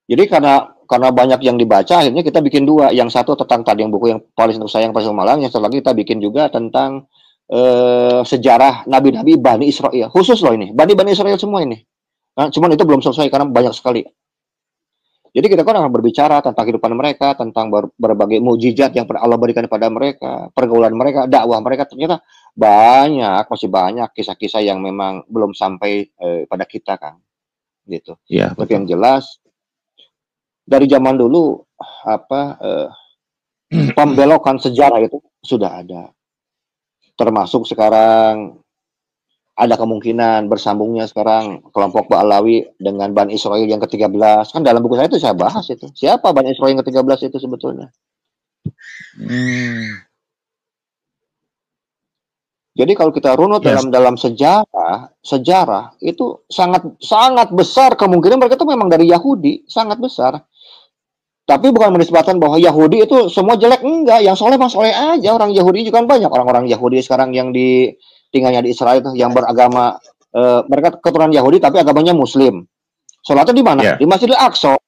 Jadi karena banyak yang dibaca, akhirnya kita bikin dua. Yang satu tentang tadi yang buku yang Palestina Sayang Palestina Malang, yang satu lagi kita bikin juga tentang sejarah nabi-nabi Bani Israel. Khusus loh ini, Bani Israel semua ini. Nah, cuman itu belum selesai karena banyak sekali. Jadi kita kan akan berbicara tentang kehidupan mereka, tentang berbagai mukjizat yang Allah berikan kepada mereka, pergaulan mereka, dakwah mereka. Ternyata masih banyak kisah-kisah yang memang belum sampai pada kita kan, gitu. Iya, Tapi yang betul. jelas dari zaman dulu pembelokan sejarah itu sudah ada. Termasuk sekarang ada kemungkinan bersambungnya sekarang kelompok Ba'alawi dengan Bani Israel yang ke-13. Kan dalam buku saya itu saya bahas itu. Siapa Bani Israel yang ke-13 itu sebetulnya? Jadi kalau kita runut Yes. dalam sejarah itu sangat besar kemungkinan mereka itu memang dari Yahudi, sangat besar. Tapi bukan menisbatkan bahwa Yahudi itu semua jelek, enggak. Yang soleh soleh aja. Orang Yahudi juga kan banyak orang-orang Yahudi sekarang yang tinggalnya di Israel itu yang beragama mereka keturunan Yahudi tapi agamanya Muslim. Sholatnya di mana? Yeah. Di Masjidil Aqsa.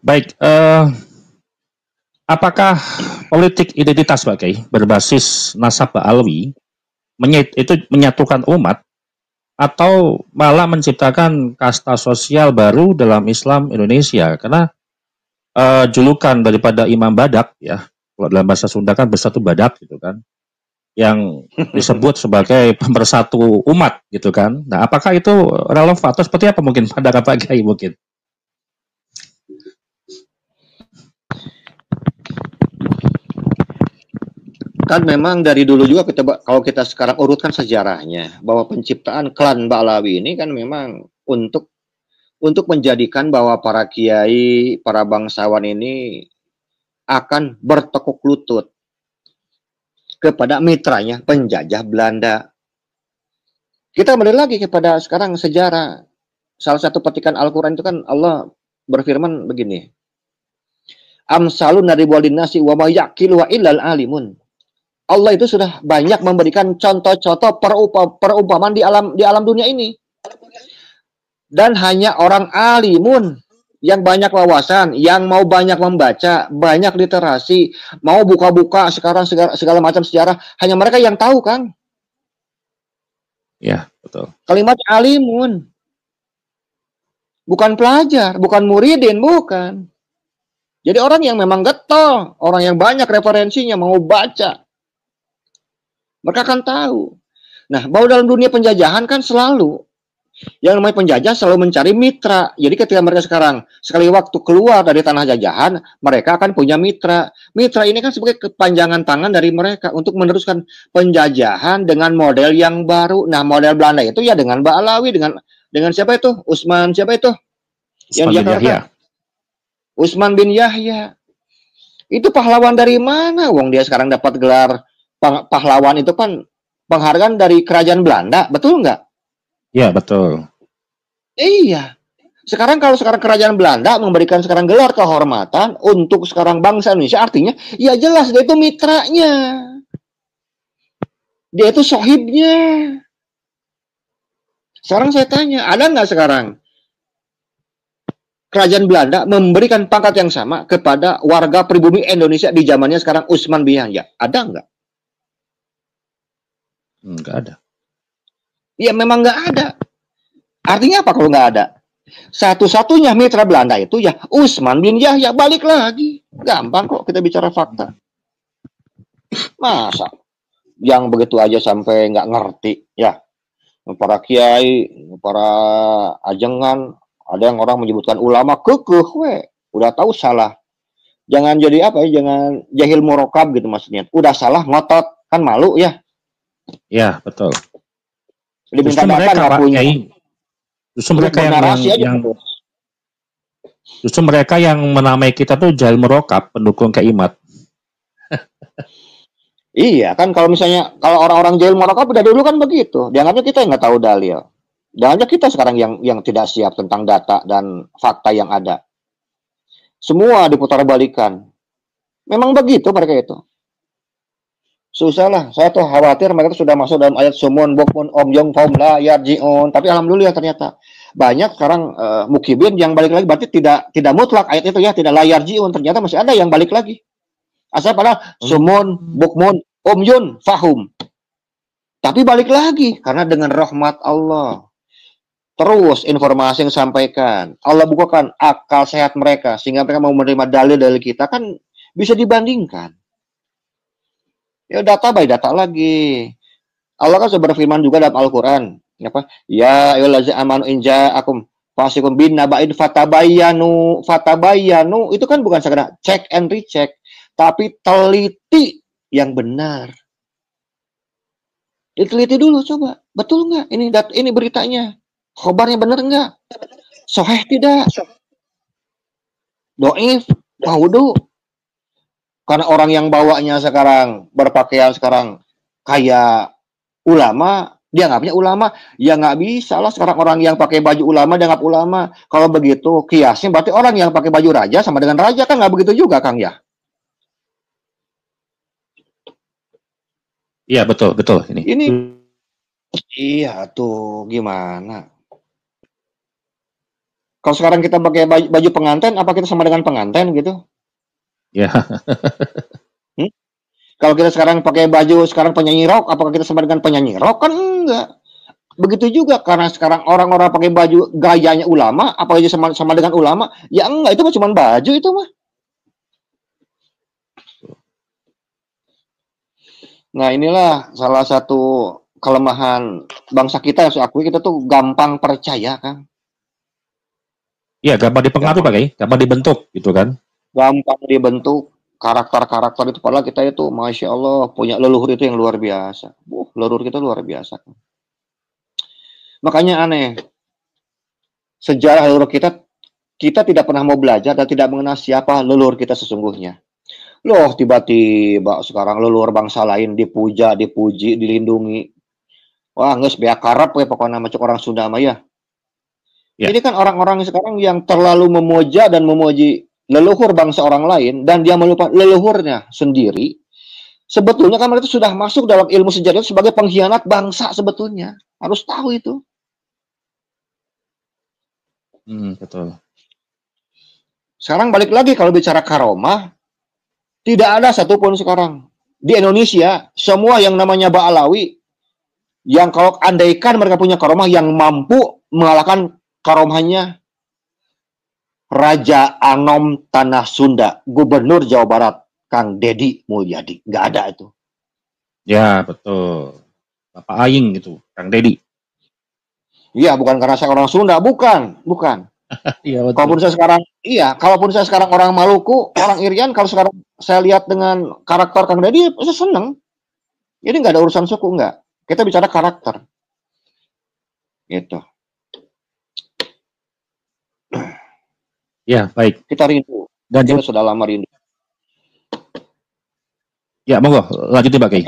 Baik, apakah politik identitas Pak Kiai berbasis nasab Ba'alawi itu menyatukan umat atau malah menciptakan kasta sosial baru dalam Islam Indonesia? Karena julukan daripada Imam Badak ya, kalau dalam bahasa Sunda kan bersatu badak gitu kan, yang disebut sebagai pemersatu umat gitu kan. Nah, apakah itu relevan atau seperti apa mungkin pada Pak Kiai mungkin? Kan memang dari dulu juga kalau kita sekarang urutkan sejarahnya bahwa penciptaan klan Ba'alawi ini kan memang untuk menjadikan bahwa para kiai, para bangsawan ini akan bertekuk lutut kepada mitranya penjajah Belanda. Kita kembali lagi kepada sekarang sejarah. Salah satu petikan Al-Quran itu kan Allah berfirman begini. Amsalun naribualin nasi wa ma yaqilu wa illal alimun. Allah itu sudah banyak memberikan contoh-contoh perumpamaan di alam dunia ini. Dan hanya orang alimun yang banyak wawasan, yang mau banyak membaca, banyak literasi, mau buka-buka sekarang segala macam sejarah, hanya mereka yang tahu kan. Ya, betul. Kalimat alimun. Bukan pelajar, bukan muridin, bukan. Jadi orang yang memang getol, orang yang banyak referensinya, mau baca. Mereka akan tahu. Nah, bahwa dalam dunia penjajahan kan selalu yang namanya penjajah selalu mencari mitra. Jadi ketika mereka sekarang sekali waktu keluar dari tanah jajahan, mereka akan punya mitra. Mitra ini kan sebagai kepanjangan tangan dari mereka untuk meneruskan penjajahan dengan model yang baru. Nah, model Belanda itu ya dengan Ba'alawi, dengan siapa itu? Usman siapa itu? Yang di Jakarta. Usman bin Yahya. Itu pahlawan dari mana? Wong dia sekarang dapat gelar pahlawan itu kan penghargaan dari kerajaan Belanda, betul nggak? Iya, betul. Iya. Sekarang kalau kerajaan Belanda memberikan sekarang gelar kehormatan untuk sekarang bangsa Indonesia, artinya ya jelas dia itu mitranya. Dia itu sohibnya. Sekarang saya tanya, ada nggak sekarang kerajaan Belanda memberikan pangkat yang sama kepada warga pribumi Indonesia di zamannya sekarang Usman bin Yahya? Ada nggak? Nggak ada. Ya memang nggak ada. Artinya apa kalau nggak ada? Satu-satunya mitra Belanda itu ya Usman bin Yahya. Balik lagi. Gampang kok kita bicara fakta. Masa yang begitu aja sampai nggak ngerti ya. Para kiai, para ajengan, ada yang orang menyebutkan ulama kekeh, udah tahu salah. Jangan jadi apa ya, jangan jahil murokab gitu maksudnya. Udah salah ngotot, kan malu ya. Ya, betul. Diminta data nggak punya. Justru mereka yang menamai kita tuh jahil merokap, pendukung keimat. Iya kan, kalau misalnya kalau orang-orang jahil merokap udah dulu kan begitu, dianggapnya kita nggak tahu dalil. Banyak kita sekarang yang tidak siap tentang data dan fakta yang ada. Semua diputarbalikan. Memang begitu mereka itu. Susah lah. Saya tuh khawatir mereka tuh sudah masuk dalam ayat sumun bukmun om yong faum la yarjiun. Tapi alhamdulillah ternyata banyak sekarang mukibin yang balik lagi, berarti tidak mutlak ayat itu ya, tidak la yarjiun. Ternyata masih ada yang balik lagi. Asal pada sumun bukmun om yun fahum. Tapi balik lagi karena dengan rahmat Allah. Terus informasi yang disampaikan, Allah bukakan akal sehat mereka sehingga mereka mau menerima dalil-dalil kita, kan bisa dibandingkan. Ya data by data lagi. Allah kan sudah berfirman juga dalam Al-Qur'an, apa? Ya ayyuhallazina amanu in ja'akum fasiqun binaba'in fatabayyanu itu kan bukan sekedar check and recheck, tapi teliti yang benar. Diteliti dulu coba, betul nggak ini beritanya? Khobarnya benar nggak? Sahih tidak? Doif, paudu. Karena orang yang bawanya sekarang berpakaian sekarang kayak ulama, dia nggak punya ulama, ya nggak bisa lah sekarang orang yang pakai baju ulama dianggap ulama. Kalau begitu kiasnya berarti orang yang pakai baju raja sama dengan raja, kan nggak begitu juga, Kang ya? Iya betul ini. Iya tuh gimana? Kalau sekarang kita pakai baju pengantin, apa kita sama dengan pengantin gitu? Ya. Kalau kita sekarang pakai baju sekarang penyanyi rock, apakah kita sama dengan penyanyi rock? Kan enggak. Begitu juga karena sekarang orang-orang pakai baju gayanya ulama, apa aja sama dengan ulama? Ya enggak, itu mah cuma baju itu mah. Nah, inilah salah satu kelemahan bangsa kita yang saya akui, kita tuh gampang percaya, Kang. Iya, gampang dipengaruhi Pak Kiai, gampang dibentuk gitu kan. Gampang dibentuk karakter-karakter itu, padahal kita itu Masya Allah punya leluhur itu yang luar biasa. Leluhur kita luar biasa. Makanya aneh, sejarah leluhur kita tidak pernah mau belajar dan tidak mengenal siapa leluhur kita sesungguhnya. Loh, tiba-tiba sekarang leluhur bangsa lain dipuja, dipuji, dilindungi. Wah, nges beak karep ya pokoknya macam orang Sunda mah ya. Ini kan orang-orang sekarang yang terlalu memuja dan memuji leluhur bangsa orang lain, dan dia melupakan leluhurnya sendiri. Sebetulnya kan mereka sudah masuk dalam ilmu sejarah sebagai pengkhianat bangsa sebetulnya. Harus tahu itu. Betul. Sekarang balik lagi kalau bicara karomah, tidak ada satupun sekarang di Indonesia semua yang namanya Ba'alawi yang kalau andaikan mereka punya karomah yang mampu mengalahkan karomahnya Raja Anom Tanah Sunda, Gubernur Jawa Barat, Kang Dedi Mulyadi. Nggak ada itu. Ya, betul. Bapak Aing gitu, Kang Dedi. Iya, bukan karena saya orang Sunda, bukan. Iya, betul. Kalaupun saya sekarang orang Maluku, orang Irian, kalau sekarang saya lihat dengan karakter Kang Dedi, saya seneng. Jadi nggak ada urusan suku, nggak. Kita bicara karakter. Gitu. Ya, baik. Kita rindu. Dan kita sudah lama rindu. Ya, monggo, lanjutin Pak Kiai.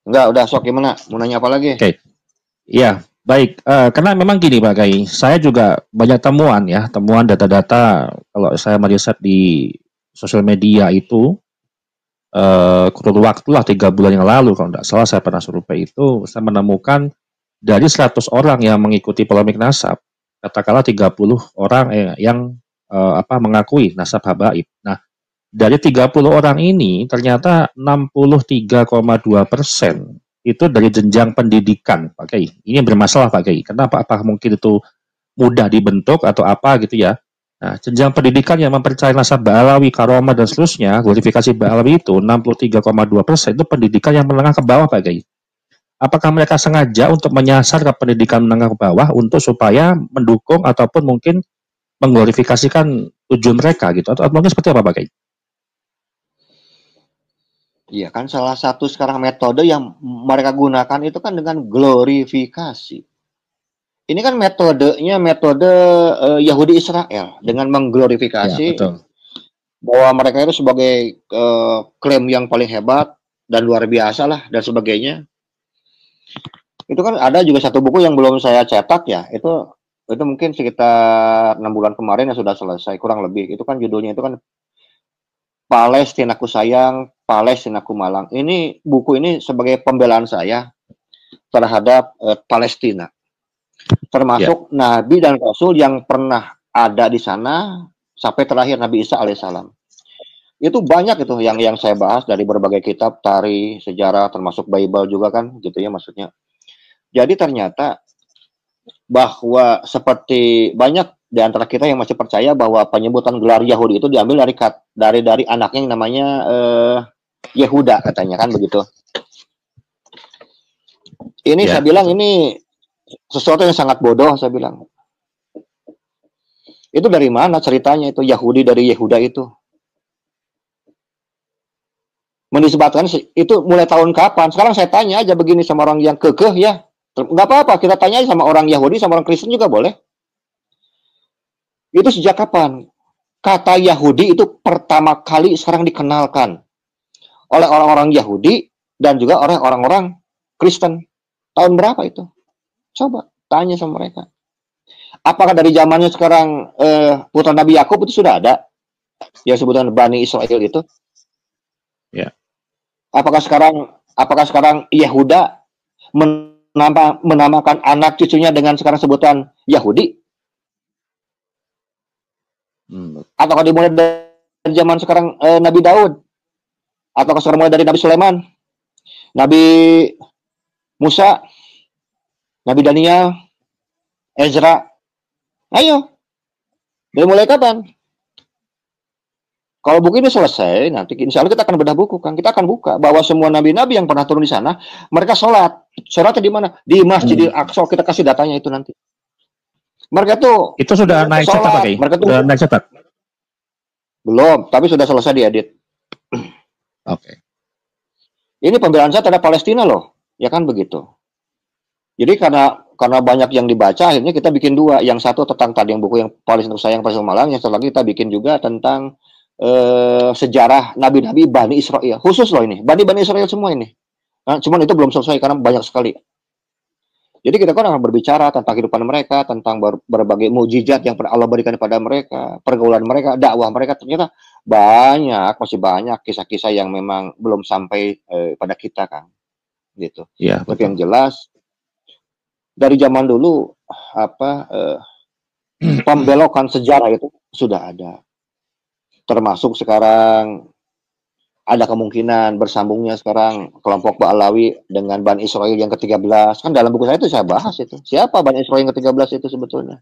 Enggak, udah sok gimana? Mau nanya apa lagi? Oke. Ya, baik. Karena memang gini Pak Kiai, saya juga banyak temuan data-data kalau saya meriset di sosial media itu, kurun waktu lah 3 bulan yang lalu kalau tidak salah saya pernah survei itu, saya menemukan dari 100 orang yang mengikuti polemik nasab, katakanlah 30 orang yang mengakui nasab habaib. Nah, dari 30 orang ini ternyata 63,2% itu dari jenjang pendidikan, Pak Kiai. Ini bermasalah Pak Kiai. Kenapa? Apakah mungkin itu mudah dibentuk atau apa gitu ya? Nah, jenjang pendidikan yang mempercayai nasab Ba'alawi, karomah dan seterusnya, glorifikasi Ba'alawi itu 63,2% itu pendidikan yang menengah ke bawah Pak Kiai. Apakah mereka sengaja untuk menyasar ke pendidikan menengah ke bawah untuk supaya mendukung ataupun mungkin mengglorifikasikan tujuan mereka gitu, atau mungkin seperti apa Pak Kiai? Iya kan, salah satu sekarang metode yang mereka gunakan itu kan dengan glorifikasi. Ini kan metodenya metode Yahudi Israel dengan mengglorifikasi bahwa mereka itu sebagai klaim yang paling hebat dan luar biasa lah dan sebagainya. Itu kan ada juga satu buku yang belum saya cetak ya. Itu mungkin sekitar 6 bulan kemarin yang sudah selesai kurang lebih. Itu kan judulnya itu kan Palestinaku sayang, Palestinaku malang. Ini buku ini sebagai pembelaan saya terhadap Palestina. Termasuk nabi dan rasul yang pernah ada di sana sampai terakhir Nabi Isa alaihissalam. Itu banyak itu yang saya bahas dari berbagai kitab, tari, sejarah, termasuk Bible juga kan, gitu ya maksudnya. Jadi ternyata bahwa seperti banyak di antara kita yang masih percaya bahwa penyebutan gelar Yahudi itu diambil dari anaknya yang namanya Yehuda katanya kan begitu. Ini saya bilang ini sesuatu yang sangat bodoh, saya bilang. Itu dari mana ceritanya itu Yahudi dari Yehuda itu? Menisbatkan itu mulai tahun kapan? Sekarang saya tanya aja begini sama orang yang kekeh ya. Nggak apa-apa, kita tanya sama orang Yahudi, sama orang Kristen juga boleh. Itu sejak kapan? Kata Yahudi itu pertama kali sekarang dikenalkan oleh orang-orang Yahudi dan juga oleh orang-orang Kristen. Tahun berapa itu? Coba tanya sama mereka. Apakah dari zamannya sekarang putra Nabi Yakub itu sudah ada? Yang sebutan Bani Israel itu? Ya. Apakah sekarang Yehuda menamakan anak cucunya dengan sekarang sebutan Yahudi? Ataukah dimulai dari zaman sekarang Nabi Daud? Ataukah sekarang mulai dari Nabi Sulaiman? Nabi Musa? Nabi Daniel? Ezra? Ayo. Dari mulai kapan? Kalau buku ini selesai, nanti insya Allah kita akan bedah buku, kan? Kita akan buka bahwa semua nabi-nabi yang pernah turun di sana, mereka sholat. Sholatnya di mana? Di Masjidil Aqsa. Kita kasih datanya itu nanti. Mereka tuh itu sudah naik cetak, Pak Kiai? Mereka tuh sudah naik cetak? Belum, tapi sudah selesai diedit. Oke. Ini pembelaan saya terhadap Palestina loh, ya kan begitu. Jadi karena banyak yang dibaca, akhirnya kita bikin dua. Yang satu tentang tadi yang buku yang Palestina sayang Palestina malang, yang satu lagi kita bikin juga tentang sejarah nabi-nabi Bani Israel. Khusus loh ini, Bani Israel semua ini. Nah, cuman itu belum selesai karena banyak sekali. Jadi kita kan akan berbicara tentang kehidupan mereka, tentang berbagai mukjizat yang Allah berikan kepada mereka, pergaulan mereka, dakwah mereka. Ternyata masih banyak kisah-kisah yang memang belum sampai pada kita kan, gitu. Ya, tapi yang jelas dari zaman dulu pembelokan sejarah itu sudah ada. Termasuk sekarang ada kemungkinan bersambungnya sekarang kelompok Ba'alawi dengan Bani Israel yang ke-13. Kan dalam buku saya itu saya bahas itu. Siapa Bani Israel yang ke-13 itu sebetulnya?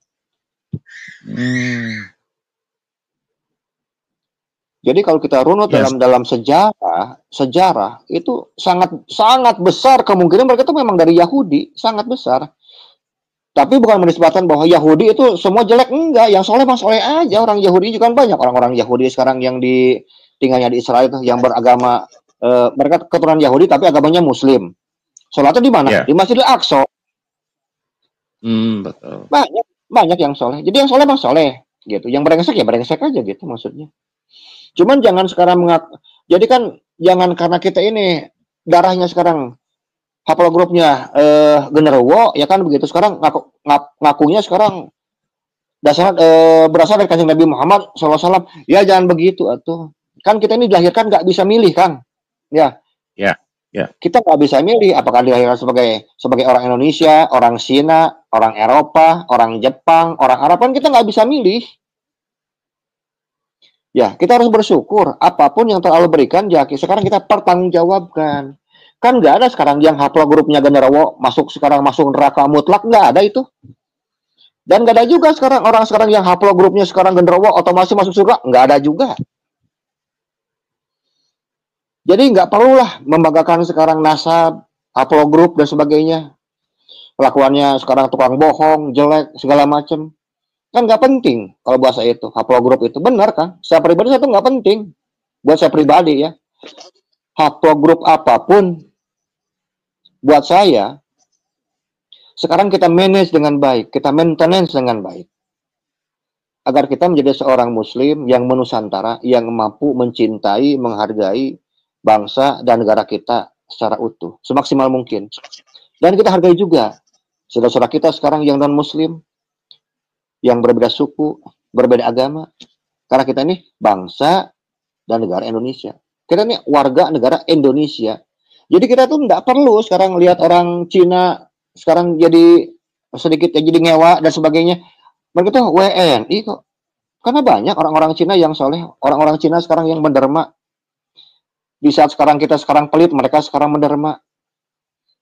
Jadi kalau kita runut dalam sejarah itu sangat besar kemungkinan mereka itu memang dari Yahudi, sangat besar. Tapi bukan menisbatkan bahwa Yahudi itu semua jelek, enggak. Yang soleh soleh aja. Orang Yahudi juga banyak orang-orang Yahudi sekarang yang tinggalnya di Israel yang beragama mereka keturunan Yahudi tapi agamanya Muslim. Sholatnya di mana? Di Masjidil Aqsa. Betul. Banyak yang soleh. Jadi yang soleh bang soleh, gitu. Yang brengsek ya brengsek aja gitu maksudnya. Cuman jangan sekarang jadi kan jangan karena kita ini darahnya sekarang haplogrupnya genderuwo ya kan begitu, sekarang ngakunya sekarang dasar berasal dari kanjeng Nabi Muhammad SAW. Ya jangan begitu atuh. Kan kita ini dilahirkan nggak bisa milih kan, ya. Kita nggak bisa milih apakah dilahirkan sebagai orang Indonesia, orang Cina, orang Eropa, orang Jepang, orang Arab, kan kita nggak bisa milih. Ya kita harus bersyukur apapun yang Allah berikan, ya sekarang kita pertanggungjawabkan. Kan nggak ada sekarang yang haplogrupnya genderuwo masuk neraka mutlak, nggak ada itu. Dan nggak ada juga orang sekarang yang haplogrupnya sekarang genderuwo otomatis masuk surga, nggak ada juga. Jadi nggak perlulah membanggakan sekarang nasab, haplogrup dan sebagainya. Kelakuannya sekarang tukang bohong, jelek segala macam. Kan nggak penting kalau bahasa itu haplogrup itu, benar kan? Saya pribadi itu nggak penting buat saya pribadi ya. Haplogrup apapun buat saya, sekarang kita manage dengan baik, kita maintenance dengan baik. Agar kita menjadi seorang muslim yang menusantara, yang mampu mencintai, menghargai bangsa dan negara kita secara utuh, semaksimal mungkin. Dan kita hargai juga saudara-saudara kita sekarang yang non-muslim, yang berbeda suku, berbeda agama. Karena kita ini bangsa dan negara Indonesia. Kita ini warga negara Indonesia. Jadi kita tuh nggak perlu sekarang lihat orang Cina sekarang jadi sedikit jadi ngewa dan sebagainya. Mereka tuh WNI kok. Karena banyak orang-orang Cina yang soleh, orang-orang Cina sekarang yang menderma. Di saat sekarang kita sekarang pelit, mereka sekarang menderma.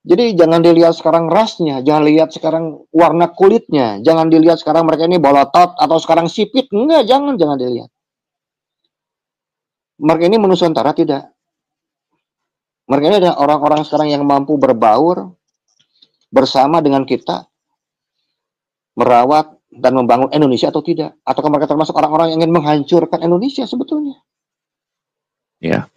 Jadi jangan dilihat sekarang rasnya, jangan lihat sekarang warna kulitnya, jangan dilihat sekarang mereka ini bolotot atau sekarang sipit, enggak, jangan dilihat. Mereka ini menu Nusantara tidak. Mereka ini adalah orang-orang sekarang yang mampu berbaur bersama dengan kita, merawat dan membangun Indonesia atau tidak. Ataukah mereka termasuk orang-orang yang ingin menghancurkan Indonesia sebetulnya? Ya.